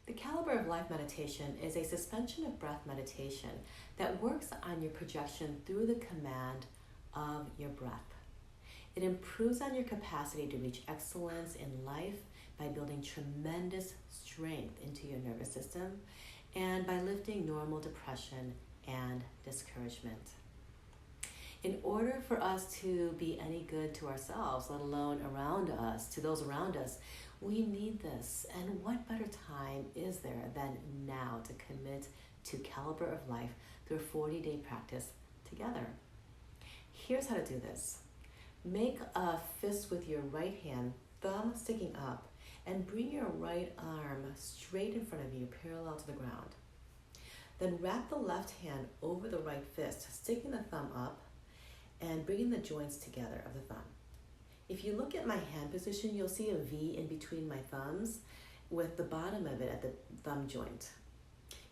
The Caliber of Life meditation is a suspension of breath meditation that works on your projection through the command of your breath. It improves on your capacity to reach excellence in life by building tremendous strength into your nervous system and by lifting normal depression and discouragement. In order for us to be any good to ourselves, let alone around us, to those around us, we need this. And what better time is there than now to commit to Caliber of Life through a 40-day practice together? Here's how to do this. Make a fist with your right hand, thumb sticking up, and bring your right arm straight in front of you, parallel to the ground. Then wrap the left hand over the right fist, sticking the thumb up and bringing the joints together of the thumb. If you look at my hand position, you'll see a V in between my thumbs with the bottom of it at the thumb joint.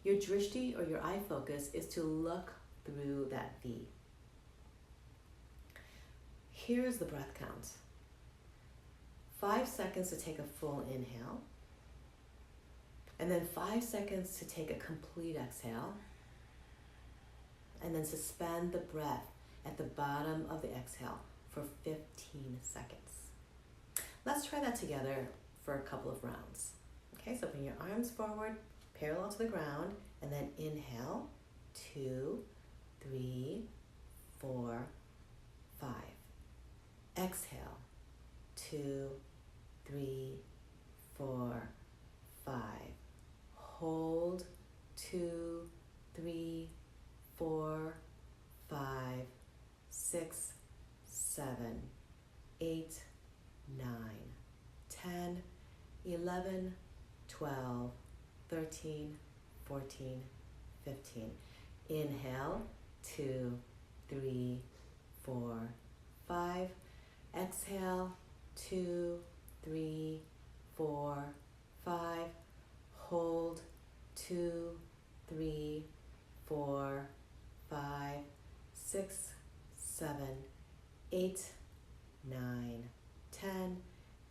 Your drishti, or your eye focus, is to look through that V. Here's the breath count. 5 seconds to take a full inhale, and then 5 seconds to take a complete exhale, and then suspend the breath at the bottom of the exhale for 15 seconds. Let's try that together for a couple of rounds. Okay, so bring your arms forward, parallel to the ground, and then inhale, 2, 3, 4, 5. Exhale, 2, 3, 4, 5. Hold, 2, 3, 4, 5, 6, 7, 8, 9, 10, 11, 12, 13, 14, 15. Inhale, 2, 3, 4, 5. Exhale, 2, 3, 4, 5. Hold, 2, 3, 4, 5, 6, 7, 8, 9, 10,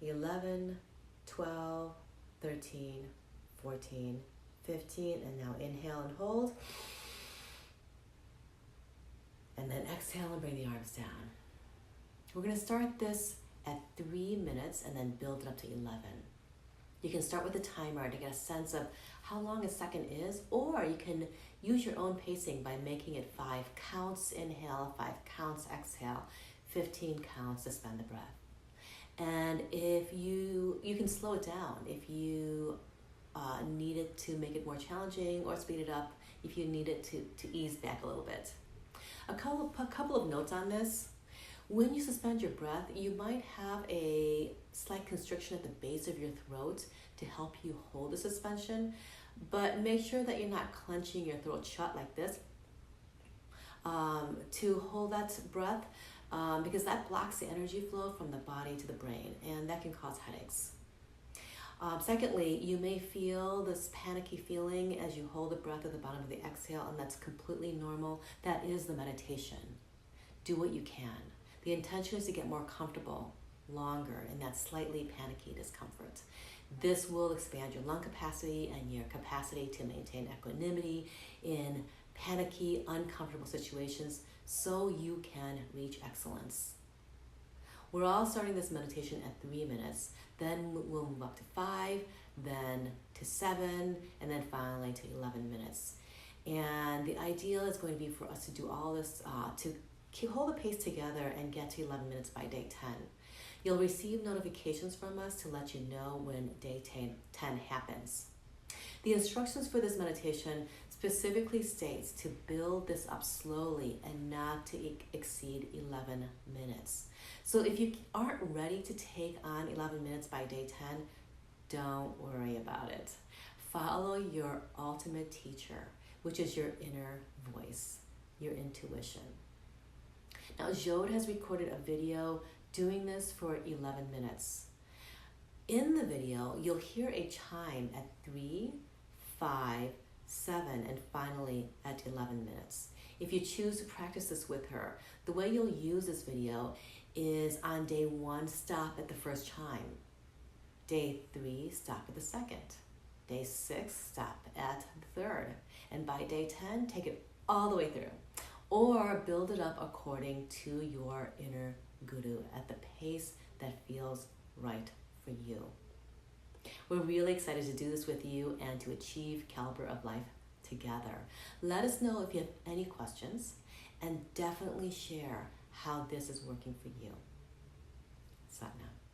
11, 12, 13, 14, 15. And now inhale and hold. And then exhale and bring the arms down. We're going to start this at 3 minutes and then build it up to 11. You can start with a timer to get a sense of how long a second is, or you can use your own pacing by making it 5 counts inhale, 5 counts exhale, 15 counts suspend the breath. And if you can slow it down if you need it to make it more challenging, or speed it up if you need it to ease back a little bit. A couple of notes on this. When you suspend your breath, you might have a slight constriction at the base of your throat to help you hold the suspension, but make sure that you're not clenching your throat shut like this to hold that breath, because that blocks the energy flow from the body to the brain, and that can cause headaches. Secondly, you may feel this panicky feeling as you hold the breath at the bottom of the exhale, and that's completely normal. That is the meditation. Do what you can. The intention is to get more comfortable longer in that slightly panicky discomfort. This will expand your lung capacity and your capacity to maintain equanimity in panicky, uncomfortable situations so you can reach excellence. We're all starting this meditation at 3 minutes. Then we'll move up to 5, then to 7, and then finally to 11 minutes. And the ideal is going to be for us to do all this to hold the pace together and get to 11 minutes by day 10. You'll receive notifications from us to let you know when day 10 happens. The instructions for this meditation specifically states to build this up slowly and not to exceed 11 minutes. So if you aren't ready to take on 11 minutes by day 10, don't worry about it. Follow your ultimate teacher, which is your inner voice, your intuition. Now, Jode has recorded a video doing this for 11 minutes. In the video, you'll hear a chime at 3, 5, 7, and finally at 11 minutes. If you choose to practice this with her, the way you'll use this video is on day 1, stop at the first chime. Day 3, stop at the second. Day 6, stop at the 3rd. And by day 10, take it all the way through. Or build it up according to your inner guru at the pace that feels right for you. We're really excited to do this with you and to achieve Caliber of Life together. Let us know if you have any questions, and definitely share how this is working for you. Satnam.